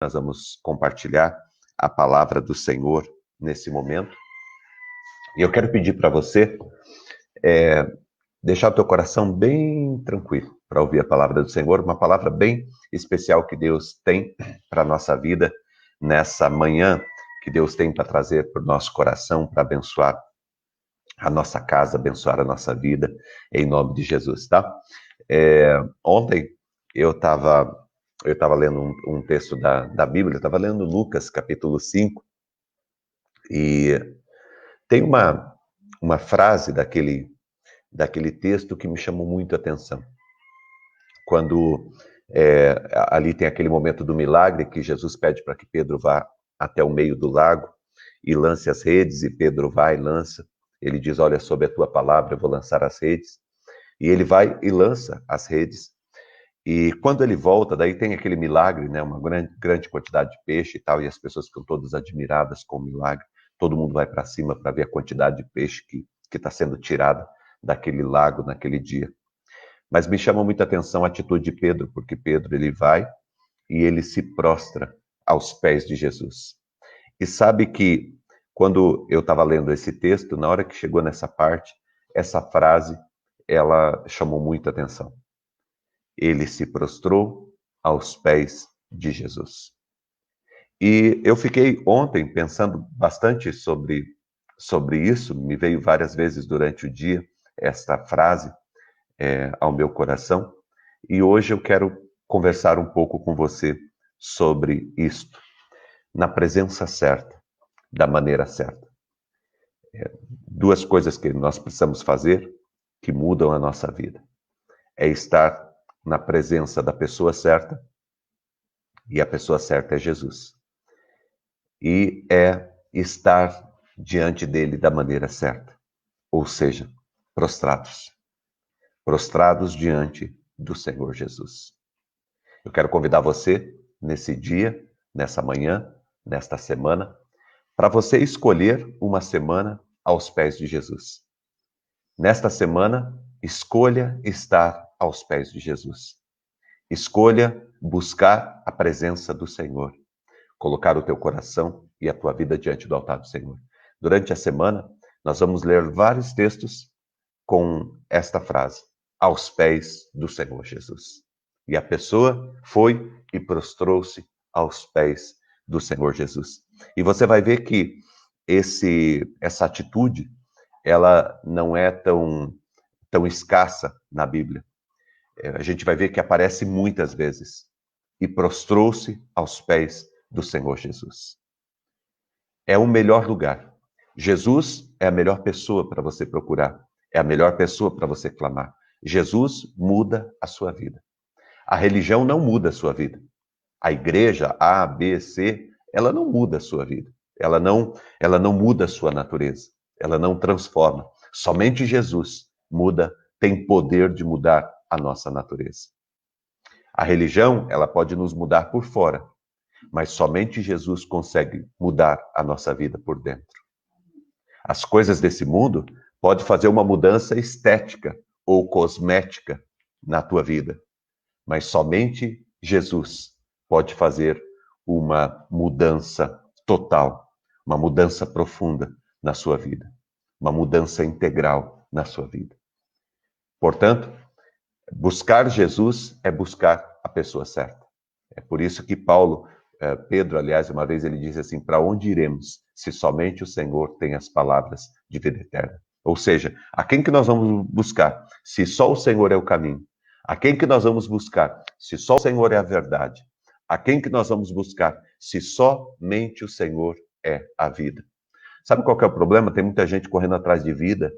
Nós vamos compartilhar a palavra do Senhor nesse momento. E eu quero pedir para você deixar o teu coração bem tranquilo para ouvir a palavra do Senhor, uma palavra bem especial que Deus tem para a nossa vida nessa manhã, que Deus tem para trazer para o nosso coração, para abençoar a nossa casa, abençoar a nossa vida, em nome de Jesus, tá? Ontem eu estava lendo um texto da Bíblia, eu estava lendo Lucas, capítulo 5, e tem uma frase daquele texto que me chamou muito a atenção. Quando ali tem aquele momento do milagre, que Jesus pede para que Pedro vá até o meio do lago e lance as redes, e Pedro vai e lança. Ele diz, olha, sob a tua palavra eu vou lançar as redes. E ele vai e lança as redes. E quando ele volta, daí tem aquele milagre, né? Uma grande quantidade de peixe e tal, e as pessoas ficam todas admiradas com o milagre. Todo mundo vai para cima para ver a quantidade de peixe que está sendo tirada daquele lago naquele dia. Mas me chama muita atenção a atitude de Pedro, porque Pedro ele vai e ele se prostra aos pés de Jesus. E sabe que quando eu estava lendo esse texto, na hora que chegou nessa parte, essa frase, ela chamou muita atenção. Ele se prostrou aos pés de Jesus. E eu fiquei ontem pensando bastante sobre isso, me veio várias vezes durante o dia esta frase ao meu coração, e hoje eu quero conversar um pouco com você sobre isto, na presença certa, da maneira certa. Duas coisas que nós precisamos fazer que mudam a nossa vida. É estar na presença da pessoa certa, e a pessoa certa é Jesus. E é estar diante dele da maneira certa, ou seja, prostrados. Prostrados diante do Senhor Jesus. Eu quero convidar você, nesse dia, nessa manhã, nesta semana, para você escolher uma semana aos pés de Jesus. Nesta semana, escolha estar aos pés de Jesus. Escolha buscar a presença do Senhor. Colocar o teu coração e a tua vida diante do altar do Senhor. Durante a semana, nós vamos ler vários textos com esta frase: aos pés do Senhor Jesus. E a pessoa foi e prostrou-se aos pés do Senhor Jesus. E você vai ver que essa atitude, ela não é tão escassa na Bíblia. A gente vai ver que aparece muitas vezes. E prostrou-se aos pés do Senhor Jesus. É o melhor lugar. Jesus é a melhor pessoa para você procurar. É a melhor pessoa para você clamar. Jesus muda a sua vida. A religião não muda a sua vida. A igreja A, B, C, ela não muda a sua vida. Ela não muda a sua natureza. Ela não transforma. Somente Jesus muda, tem poder de mudar a nossa natureza. A religião, ela pode nos mudar por fora, mas somente Jesus consegue mudar a nossa vida por dentro. As coisas desse mundo podem fazer uma mudança estética ou cosmética na tua vida, mas somente Jesus pode fazer uma mudança total, uma mudança profunda na sua vida, uma mudança integral na sua vida. Portanto, buscar Jesus é buscar a pessoa certa. É por isso que Pedro, aliás, uma vez ele disse assim: para onde iremos se somente o Senhor tem as palavras de vida eterna? Ou seja, a quem que nós vamos buscar se só o Senhor é o caminho? A quem que nós vamos buscar se só o Senhor é a verdade? A quem que nós vamos buscar se somente o Senhor é a vida? Sabe qual que é o problema? Tem muita gente correndo atrás de vida,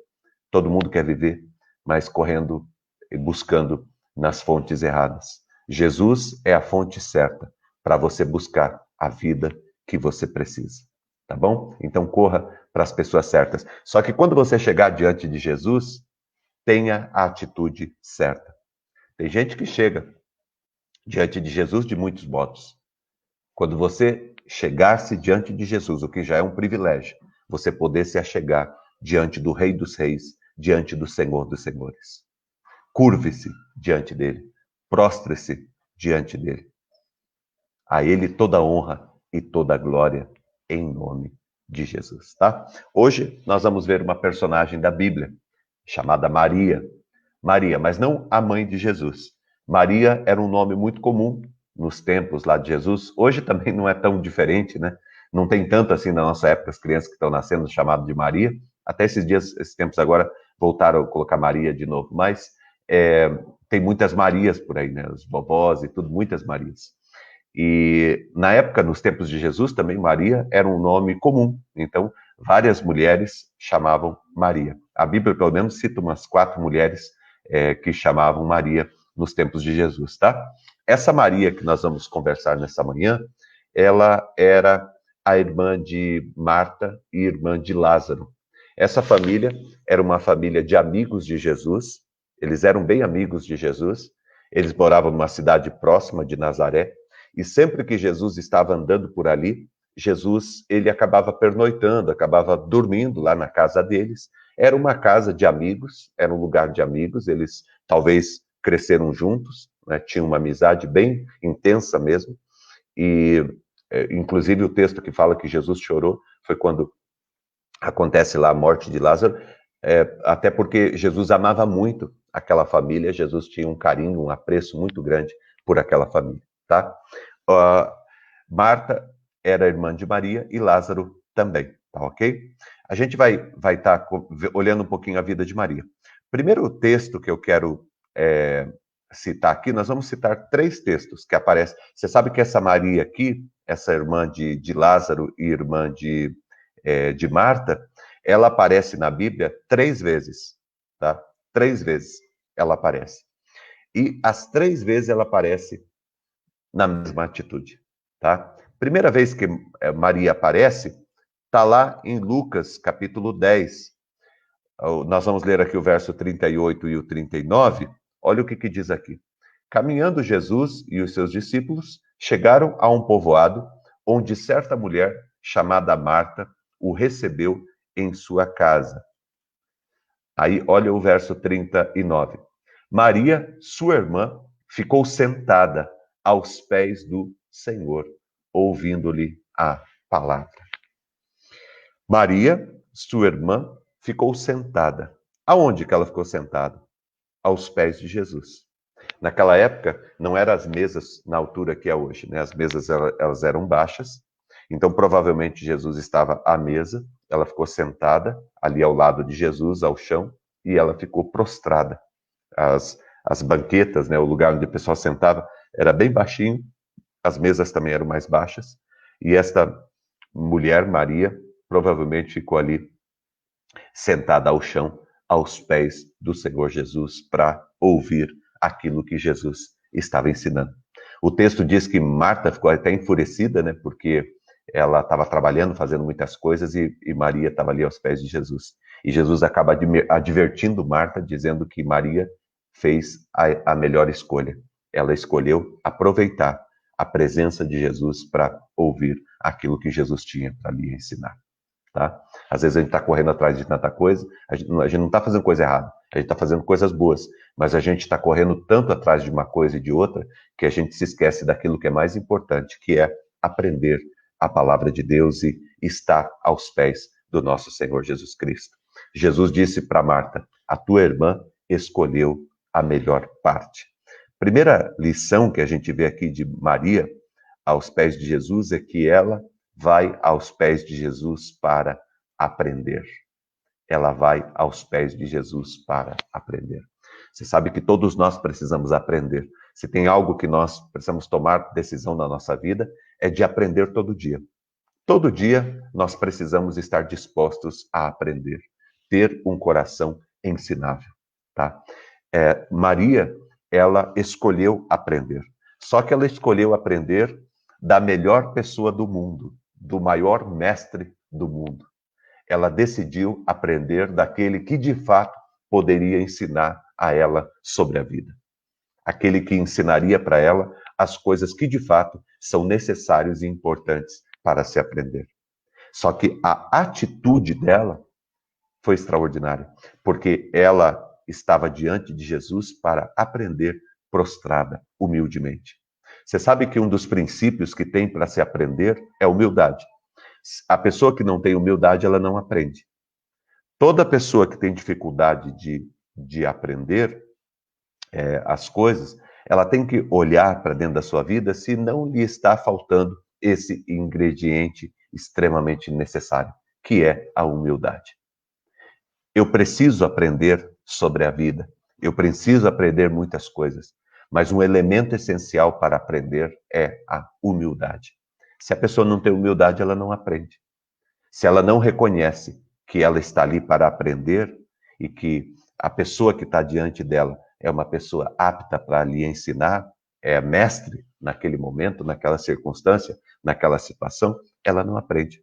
todo mundo quer viver, mas correndo e buscando nas fontes erradas. Jesus é a fonte certa para você buscar a vida que você precisa, tá bom? Então corra para as pessoas certas. Só que quando você chegar diante de Jesus, tenha a atitude certa. Tem gente que chega diante de Jesus de muitos modos. Quando você chegar-se diante de Jesus, o que já é um privilégio, você poder se achegar diante do Rei dos Reis, diante do Senhor dos Senhores. Curve-se diante dele, prostre-se diante dele. A Ele toda honra e toda glória em nome de Jesus, tá? Hoje nós vamos ver uma personagem da Bíblia chamada Maria. Maria, mas não a mãe de Jesus. Maria era um nome muito comum nos tempos lá de Jesus. Hoje também não é tão diferente, né? Não tem tanto assim na nossa época as crianças que estão nascendo chamado de Maria. Até esses dias, esses tempos agora, voltaram a colocar Maria de novo. Mas tem muitas Marias por aí, né? Os vovós e tudo, muitas Marias. E na época, nos tempos de Jesus, também Maria era um nome comum. Então, várias mulheres chamavam Maria. A Bíblia, pelo menos, cita umas 4 mulheres que chamavam Maria nos tempos de Jesus, tá? Essa Maria que nós vamos conversar nessa manhã, ela era a irmã de Marta e irmã de Lázaro. Essa família era uma família de amigos de Jesus, eles eram bem amigos de Jesus, eles moravam numa cidade próxima de Nazaré, e sempre que Jesus estava andando por ali, Jesus, ele acabava pernoitando, acabava dormindo lá na casa deles. Era uma casa de amigos, era um lugar de amigos, eles talvez cresceram juntos, né? Tinham uma amizade bem intensa mesmo. E, inclusive, o texto que fala que Jesus chorou foi quando acontece lá a morte de Lázaro, até porque Jesus amava muito aquela família, Jesus tinha um carinho, um apreço muito grande por aquela família, tá? Marta era irmã de Maria e Lázaro também, tá ok? A gente vai estar olhando um pouquinho a vida de Maria. Primeiro texto que eu quero citar aqui, nós vamos citar 3 textos que aparecem. Você sabe que essa Maria aqui, essa irmã de Lázaro e irmã de Marta, ela aparece na Bíblia 3 vezes, tá? 3 vezes ela aparece. E as 3 vezes ela aparece na mesma atitude, tá? Primeira vez que Maria aparece, está lá em Lucas, capítulo 10. Nós vamos ler aqui o verso 38 e o 39. Olha o que diz aqui. Caminhando Jesus e os seus discípulos chegaram a um povoado onde certa mulher chamada Marta o recebeu em sua casa. Aí, olha o verso 39. Maria, sua irmã, ficou sentada aos pés do Senhor, ouvindo-lhe a palavra. Maria, sua irmã, ficou sentada. Aonde que ela ficou sentada? Aos pés de Jesus. Naquela época, não eram as mesas na altura que é hoje, né? As mesas elas eram baixas, então provavelmente Jesus estava à mesa, ela ficou sentada ali ao lado de Jesus, ao chão, e ela ficou prostrada. As banquetas, né, o lugar onde o pessoal sentava, era bem baixinho, as mesas também eram mais baixas, e esta mulher, Maria, provavelmente ficou ali sentada ao chão, aos pés do Senhor Jesus, para ouvir aquilo que Jesus estava ensinando. O texto diz que Marta ficou até enfurecida, né, porque ela estava trabalhando, fazendo muitas coisas, e Maria estava ali aos pés de Jesus. E Jesus acaba advertindo Marta, dizendo que Maria fez a melhor escolha. Ela escolheu aproveitar a presença de Jesus para ouvir aquilo que Jesus tinha para lhe ensinar. Tá? Às vezes a gente está correndo atrás de tanta coisa, a gente não está fazendo coisa errada, a gente está fazendo coisas boas, mas a gente está correndo tanto atrás de uma coisa e de outra que a gente se esquece daquilo que é mais importante, que é aprender a palavra de Deus e estar aos pés do nosso Senhor Jesus Cristo. Jesus disse para Marta: a tua irmã escolheu a melhor parte. Primeira lição que a gente vê aqui de Maria aos pés de Jesus é que ela vai aos pés de Jesus para aprender. Ela vai aos pés de Jesus para aprender. Você sabe que todos nós precisamos aprender. Se tem algo que nós precisamos tomar decisão na nossa vida, é de aprender todo dia. Todo dia nós precisamos estar dispostos a aprender, ter um coração ensinável, tá? Maria, ela escolheu aprender. Só que ela escolheu aprender da melhor pessoa do mundo, do maior mestre do mundo. Ela decidiu aprender daquele que de fato poderia ensinar a ela sobre a vida. Aquele que ensinaria para ela as coisas que de fato são necessárias e importantes para se aprender. Só que a atitude dela foi extraordinária, porque ela estava diante de Jesus para aprender prostrada, humildemente. Você sabe que um dos princípios que tem para se aprender é humildade. A pessoa que não tem humildade, ela não aprende. Toda pessoa que tem dificuldade de aprender as coisas, ela tem que olhar para dentro da sua vida se não lhe está faltando esse ingrediente extremamente necessário, que é a humildade. Eu preciso aprender sobre a vida, eu preciso aprender muitas coisas, mas um elemento essencial para aprender é a humildade. Se a pessoa não tem humildade, ela não aprende. Se ela não reconhece que ela está ali para aprender e que a pessoa que está diante dela é uma pessoa apta para lhe ensinar, é mestre naquele momento, naquela circunstância, naquela situação, ela não aprende.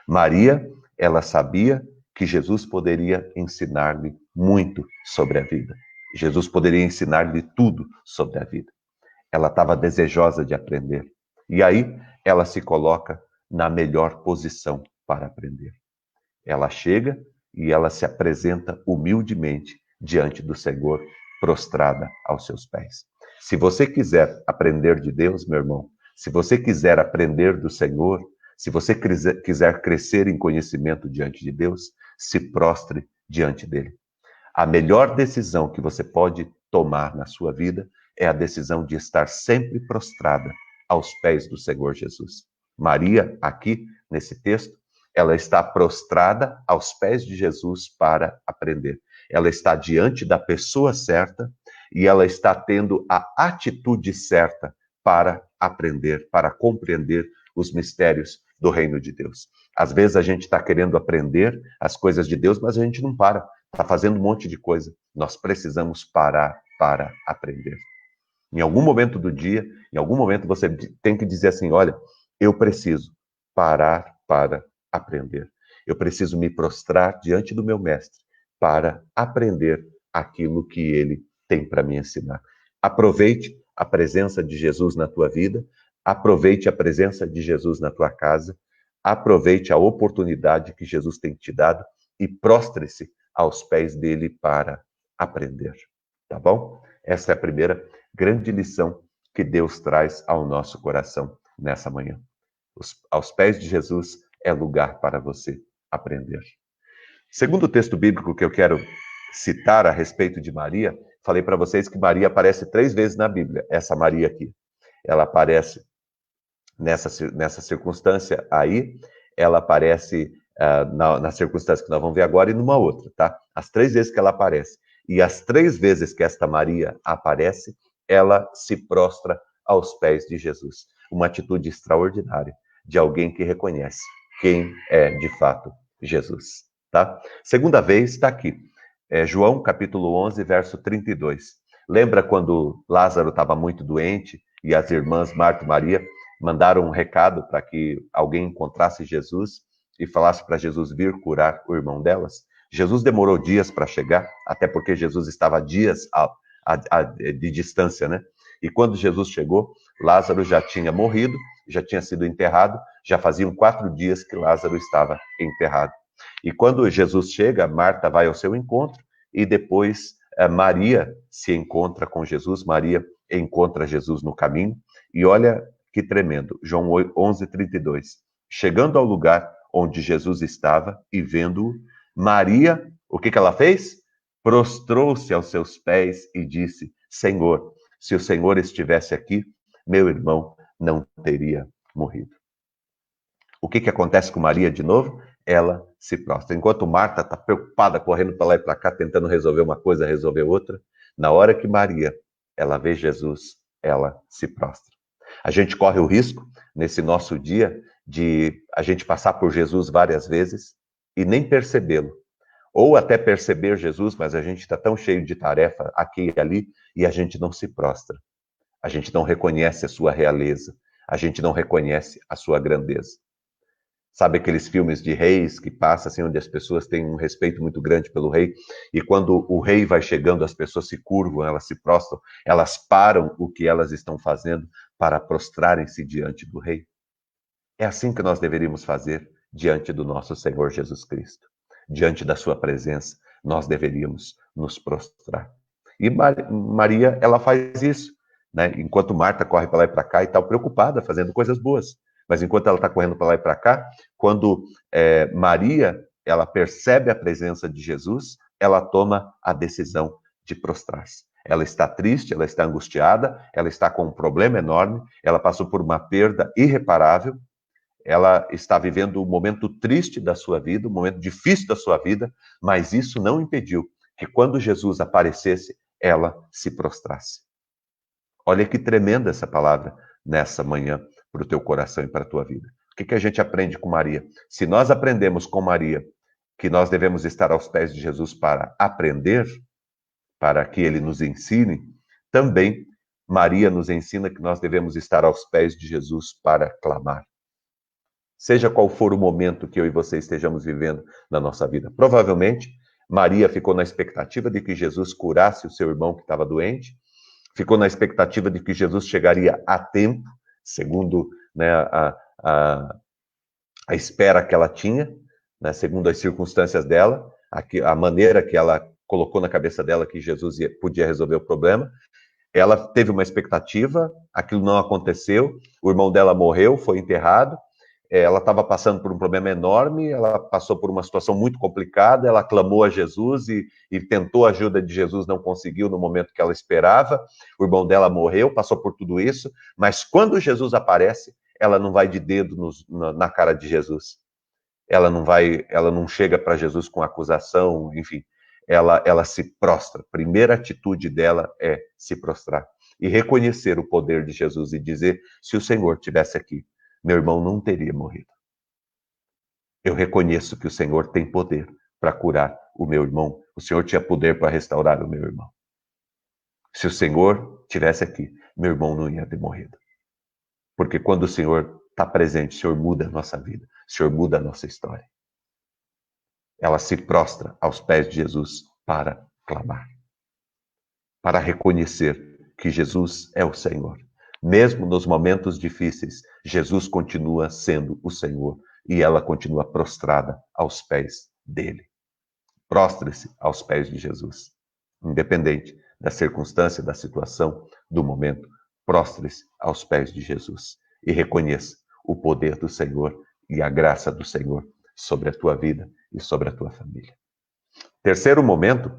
Maria, ela sabia que Jesus poderia ensinar-lhe muito sobre a vida. Jesus poderia ensinar-lhe tudo sobre a vida. Ela estava desejosa de aprender. E aí, ela se coloca na melhor posição para aprender. Ela chega e ela se apresenta humildemente diante do Senhor, prostrada aos seus pés. Se você quiser aprender de Deus, meu irmão, se você quiser aprender do Senhor, se você quiser crescer em conhecimento diante de Deus, se prostre diante dele. A melhor decisão que você pode tomar na sua vida é a decisão de estar sempre prostrada aos pés do Senhor Jesus. Maria, aqui nesse texto, ela está prostrada aos pés de Jesus para aprender. Ela está diante da pessoa certa e ela está tendo a atitude certa para aprender, para compreender os mistérios do reino de Deus. Às vezes a gente está querendo aprender as coisas de Deus, mas a gente não para. Está fazendo um monte de coisa. Nós precisamos parar para aprender. Em algum momento do dia, em algum momento você tem que dizer assim, olha, eu preciso parar para aprender. Eu preciso me prostrar diante do meu mestre para aprender aquilo que ele tem para me ensinar. Aproveite a presença de Jesus na tua vida, aproveite a presença de Jesus na tua casa, aproveite a oportunidade que Jesus tem te dado e prostre-se aos pés dele para aprender. Tá bom? Essa é a primeira grande lição que Deus traz ao nosso coração nessa manhã. Aos pés de Jesus é lugar para você aprender. Segundo texto bíblico que eu quero citar a respeito de Maria, falei para vocês que Maria aparece 3 vezes na Bíblia. Essa Maria aqui, ela aparece nessa circunstância aí, ela aparece na circunstância que nós vamos ver agora e numa outra, tá? As 3 vezes que ela aparece. E as 3 vezes que esta Maria aparece, ela se prostra aos pés de Jesus. Uma atitude extraordinária de alguém que reconhece quem é de fato Jesus, tá? Segunda vez está aqui, João capítulo 11, verso 32. Lembra quando Lázaro estava muito doente e as irmãs Marta e Maria mandaram um recado para que alguém encontrasse Jesus e falasse para Jesus vir curar o irmão delas? Jesus demorou dias para chegar, até porque Jesus estava a dias de distância, né? E quando Jesus chegou, Lázaro já tinha morrido, já tinha sido enterrado, já faziam 4 dias que Lázaro estava enterrado. E quando Jesus chega, Marta vai ao seu encontro e depois Maria se encontra com Jesus, Maria encontra Jesus no caminho e olha que tremendo, João 11, 32. Chegando ao lugar onde Jesus estava e vendo-o, Maria, o que ela fez? Prostrou-se aos seus pés e disse, Senhor, se o Senhor estivesse aqui, meu irmão não teria morrido. O que acontece com Maria de novo? Ela se prostra. Enquanto Marta está preocupada, correndo para lá e para cá, tentando resolver uma coisa, resolver outra, na hora que Maria, ela vê Jesus, ela se prostra. A gente corre o risco, nesse nosso dia, de a gente passar por Jesus várias vezes e nem percebê-lo. Ou até perceber Jesus, mas a gente está tão cheio de tarefa aqui e ali e a gente não se prostra. A gente não reconhece a sua realeza. A gente não reconhece a sua grandeza. Sabe aqueles filmes de reis que passam assim, onde as pessoas têm um respeito muito grande pelo rei, e quando o rei vai chegando, as pessoas se curvam, elas se prostram, elas param o que elas estão fazendo para prostrarem-se diante do rei? É assim que nós deveríamos fazer diante do nosso Senhor Jesus Cristo. Diante da sua presença, nós deveríamos nos prostrar. E Maria, ela faz isso. né? Enquanto Marta corre para lá e para cá e tal, preocupada, fazendo coisas boas. Mas enquanto ela está correndo para lá e para cá, quando Maria ela percebe a presença de Jesus, ela toma a decisão de prostrar-se. Ela está triste, ela está angustiada, ela está com um problema enorme, ela passou por uma perda irreparável, ela está vivendo um momento triste da sua vida, um momento difícil da sua vida, mas isso não impediu que quando Jesus aparecesse, ela se prostrasse. Olha que tremenda essa palavra nessa manhã para o teu coração e para a tua vida. O que a gente aprende com Maria? Se nós aprendemos com Maria que nós devemos estar aos pés de Jesus para aprender, para que ele nos ensine, também Maria nos ensina que nós devemos estar aos pés de Jesus para clamar. Seja qual for o momento que eu e você estejamos vivendo na nossa vida. Provavelmente, Maria ficou na expectativa de que Jesus curasse o seu irmão que estava doente, ficou na expectativa de que Jesus chegaria a tempo, segundo, né, a espera que ela tinha, né, segundo as circunstâncias dela, a maneira que ela colocou na cabeça dela que Jesus podia resolver o problema. Ela teve uma expectativa, aquilo não aconteceu, o irmão dela morreu, foi enterrado, ela estava passando por um problema enorme, ela passou por uma situação muito complicada, ela clamou a Jesus e tentou a ajuda de Jesus, não conseguiu no momento que ela esperava, o irmão dela morreu, passou por tudo isso, mas quando Jesus aparece, ela não vai de dedo na cara de Jesus. Ela não chega para Jesus com acusação, enfim, ela se prostra. A primeira atitude dela é se prostrar e reconhecer o poder de Jesus e dizer: se o Senhor estivesse aqui, meu irmão não teria morrido. Eu reconheço que o Senhor tem poder para curar o meu irmão. O Senhor tinha poder para restaurar o meu irmão. Se o Senhor estivesse aqui, meu irmão não ia ter morrido. Porque quando o Senhor está presente, o Senhor muda a nossa vida, o Senhor muda a nossa história. Ela se prostra aos pés de Jesus para clamar, para reconhecer que Jesus é o Senhor. Mesmo nos momentos difíceis, Jesus continua sendo o Senhor e ela continua prostrada aos pés dele. Prostre-se aos pés de Jesus. Independente da circunstância, da situação, do momento, prostre-se aos pés de Jesus e reconheça o poder do Senhor e a graça do Senhor sobre a tua vida e sobre a tua família. Terceiro momento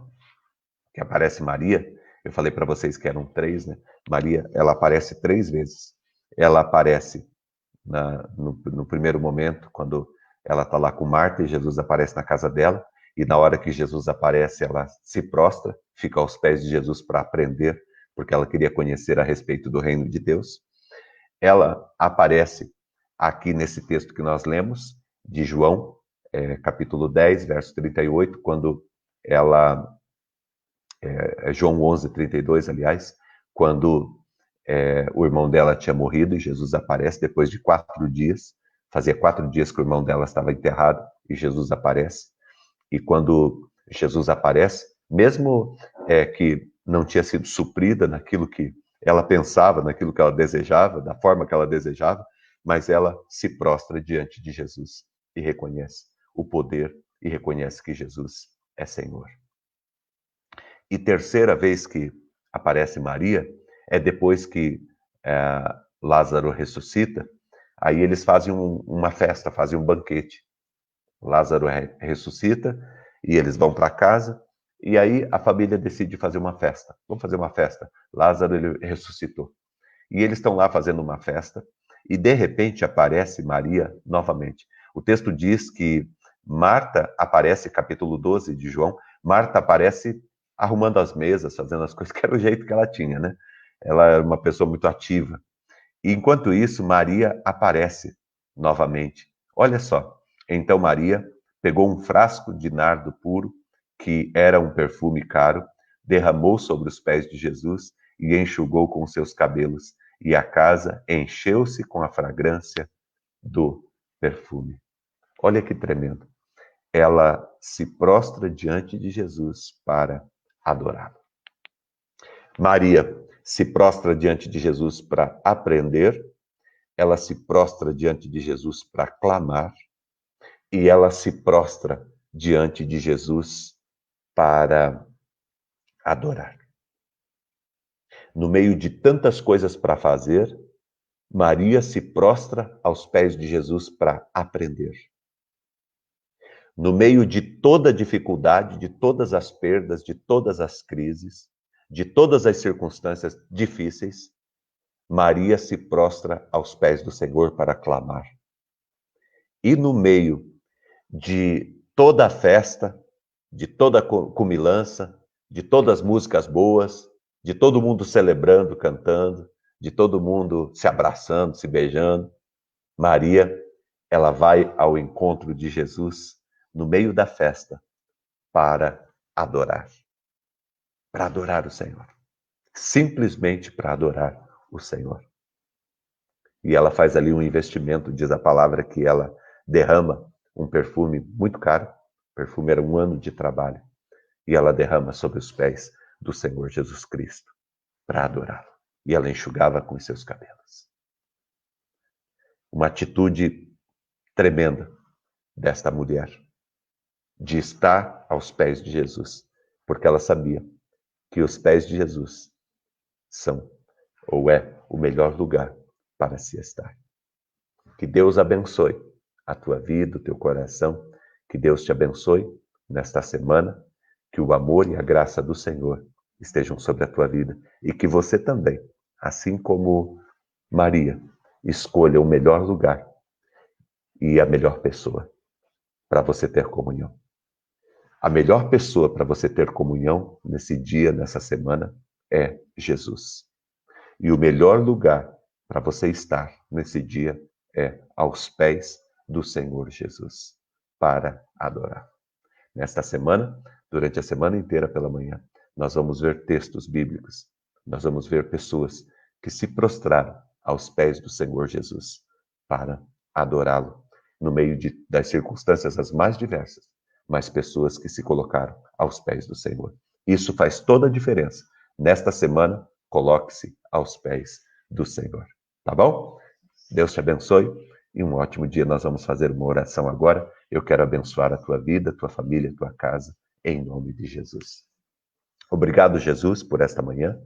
que aparece Maria, eu falei para vocês que eram 3, né? Maria, ela aparece 3 vezes. Ela aparece no primeiro momento, quando ela está lá com Marta e Jesus aparece na casa dela, e na hora que Jesus aparece, ela se prostra, fica aos pés de Jesus para aprender, porque ela queria conhecer a respeito do reino de Deus. Ela aparece aqui nesse texto que nós lemos, de João, capítulo 10, verso 38, quando ela... João 11, 32, aliás, quando o irmão dela tinha morrido e Jesus aparece depois de 4 dias. Fazia 4 dias que o irmão dela estava enterrado e Jesus aparece. E quando Jesus aparece, mesmo que não tinha sido suprida naquilo que ela pensava, naquilo que ela desejava, da forma que ela desejava, mas ela se prostra diante de Jesus e reconhece o poder e reconhece que Jesus é Senhor. E terceira vez que aparece Maria é depois que Lázaro ressuscita. Aí eles fazem uma festa, fazem um banquete. Lázaro ressuscita e eles vão para casa. E aí a família decide fazer uma festa. Vamos fazer uma festa. Lázaro ele ressuscitou. E eles estão lá fazendo uma festa. E de repente aparece Maria novamente. O texto diz que Marta aparece, capítulo 12 de João. Marta aparece arrumando as mesas, fazendo as coisas, que era o jeito que ela tinha, né? Ela era uma pessoa muito ativa. E enquanto isso, Maria aparece novamente. Olha só. Então Maria pegou um frasco de nardo puro, que era um perfume caro, derramou sobre os pés de Jesus e enxugou com seus cabelos. E a casa encheu-se com a fragrância do perfume. Olha que tremendo. Ela se prostra diante de Jesus para adorá-lo. Maria se prostra diante de Jesus para aprender, ela se prostra diante de Jesus para clamar, e ela se prostra diante de Jesus para adorar. No meio de tantas coisas para fazer, Maria se prostra aos pés de Jesus para aprender. No meio de toda a dificuldade, de todas as perdas, de todas as crises, de todas as circunstâncias difíceis, Maria se prostra aos pés do Senhor para clamar. E no meio de toda a festa, de toda a cumilança, de todas as músicas boas, de todo mundo celebrando, cantando, de todo mundo se abraçando, se beijando, Maria, ela vai ao encontro de Jesus no meio da festa para adorar o Senhor. Simplesmente para adorar o Senhor. E ela faz ali um investimento, diz a palavra que ela derrama um perfume muito caro, o perfume era 1 ano de trabalho, e ela derrama sobre os pés do Senhor Jesus Cristo para adorá-lo. E ela enxugava com os seus cabelos. Uma atitude tremenda desta mulher, de estar aos pés de Jesus, porque ela sabia que os pés de Jesus são, ou é, o melhor lugar para se estar. Que Deus abençoe a tua vida, o teu coração, que Deus te abençoe nesta semana, que o amor e a graça do Senhor estejam sobre a tua vida e que você também, assim como Maria, escolha o melhor lugar e a melhor pessoa para você ter comunhão. A melhor pessoa para você ter comunhão nesse dia, nessa semana, é Jesus. E o melhor lugar para você estar nesse dia é aos pés do Senhor Jesus, para adorar. Nesta semana, durante a semana inteira pela manhã, nós vamos ver textos bíblicos, nós vamos ver pessoas que se prostraram aos pés do Senhor Jesus para adorá-lo, no meio das circunstâncias as mais diversas, mas pessoas que se colocaram aos pés do Senhor. Isso faz toda a diferença. Nesta semana, coloque-se aos pés do Senhor. Tá bom? Deus te abençoe e um ótimo dia. Nós vamos fazer uma oração agora. Eu quero abençoar a tua vida, a tua família, a tua casa, em nome de Jesus. Obrigado, Jesus, por esta manhã.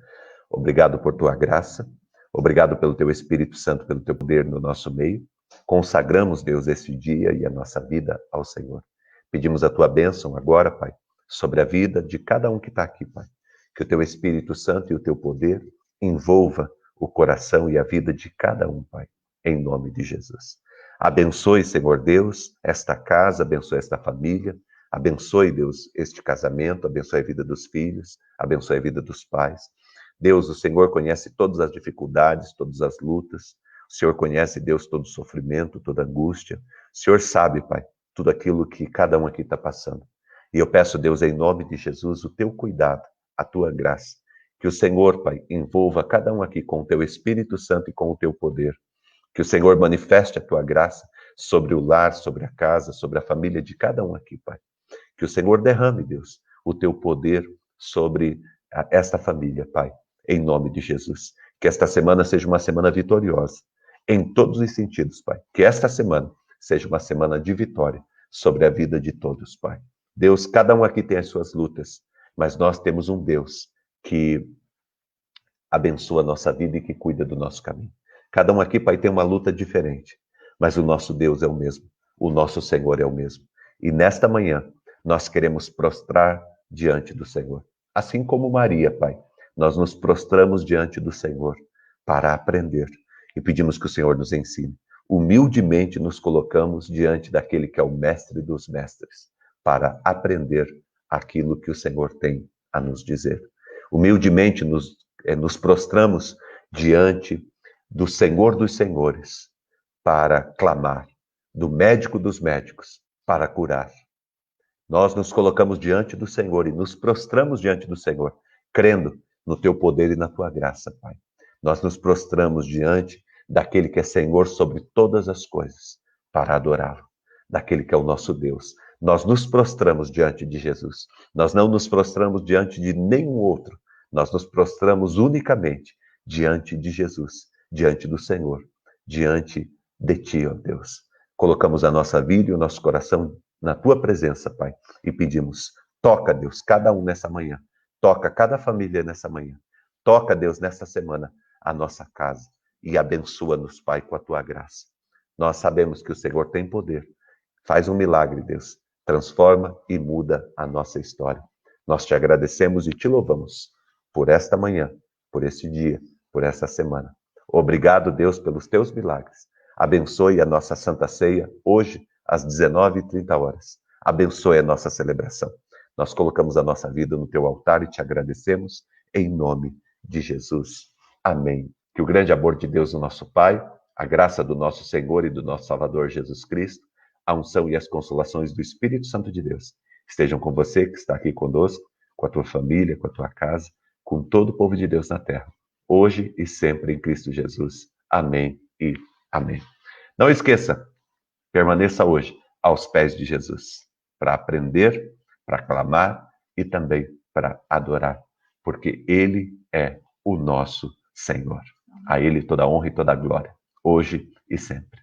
Obrigado por tua graça. Obrigado pelo teu Espírito Santo, pelo teu poder no nosso meio. Consagramos, Deus, este dia e a nossa vida ao Senhor. Pedimos a tua bênção agora, Pai, sobre a vida de cada um que está aqui, Pai. Que o teu Espírito Santo e o teu poder envolva o coração e a vida de cada um, Pai, em nome de Jesus. Abençoe, Senhor Deus, esta casa, abençoe esta família, abençoe, Deus, este casamento, abençoe a vida dos filhos, abençoe a vida dos pais. Deus, o Senhor conhece todas as dificuldades, todas as lutas. O Senhor conhece, Deus, todo sofrimento, toda angústia. O Senhor sabe, Pai, tudo aquilo que cada um aqui está passando. E eu peço, Deus, em nome de Jesus, o teu cuidado, a tua graça. Que o Senhor, Pai, envolva cada um aqui com o teu Espírito Santo e com o teu poder. Que o Senhor manifeste a tua graça sobre o lar, sobre a casa, sobre a família de cada um aqui, Pai. Que o Senhor derrame, Deus, o teu poder sobre esta família, Pai, em nome de Jesus. Que esta semana seja uma semana vitoriosa, em todos os sentidos, Pai. Que esta semana seja uma semana de vitória sobre a vida de todos, Pai. Deus, cada um aqui tem as suas lutas, mas nós temos um Deus que abençoa a nossa vida e que cuida do nosso caminho. Cada um aqui, Pai, tem uma luta diferente, mas o nosso Deus é o mesmo, o nosso Senhor é o mesmo. E nesta manhã, nós queremos prostrar diante do Senhor. Assim como Maria, Pai, nós nos prostramos diante do Senhor para aprender e pedimos que o Senhor nos ensine. Humildemente nos colocamos diante daquele que é o mestre dos mestres para aprender aquilo que o Senhor tem a nos dizer. Humildemente nos prostramos diante do Senhor dos Senhores para clamar, do médico dos médicos para curar. Nós nos colocamos diante do Senhor e nos prostramos diante do Senhor, crendo no teu poder e na tua graça, Pai. Nós nos prostramos diante daquele que é Senhor sobre todas as coisas, para adorá-lo, daquele que é o nosso Deus. Nós nos prostramos diante de Jesus. Nós não nos prostramos diante de nenhum outro. Nós nos prostramos unicamente diante de Jesus, diante do Senhor, diante de ti, ó Deus. Colocamos a nossa vida e o nosso coração na tua presença, Pai, e pedimos, toca, Deus, cada um nessa manhã. Toca cada família nessa manhã. Toca, Deus, nesta semana a nossa casa e abençoa-nos, Pai, com a tua graça. Nós sabemos que o Senhor tem poder. Faz um milagre, Deus. Transforma e muda a nossa história. Nós te agradecemos e te louvamos por esta manhã, por este dia, por esta semana. Obrigado, Deus, pelos teus milagres. Abençoe a nossa Santa Ceia hoje, às 19h30. Abençoe a nossa celebração. Nós colocamos a nossa vida no teu altar e te agradecemos em nome de Jesus. Amém. Que o grande amor de Deus, o nosso Pai, a graça do nosso Senhor e do nosso Salvador Jesus Cristo, a unção e as consolações do Espírito Santo de Deus estejam com você que está aqui conosco, com a tua família, com a tua casa, com todo o povo de Deus na terra, hoje e sempre em Cristo Jesus. Amém e amém. Não esqueça, permaneça hoje aos pés de Jesus, para aprender, para clamar e também para adorar, porque Ele é o nosso Senhor. A Ele toda a honra e toda a glória, hoje e sempre.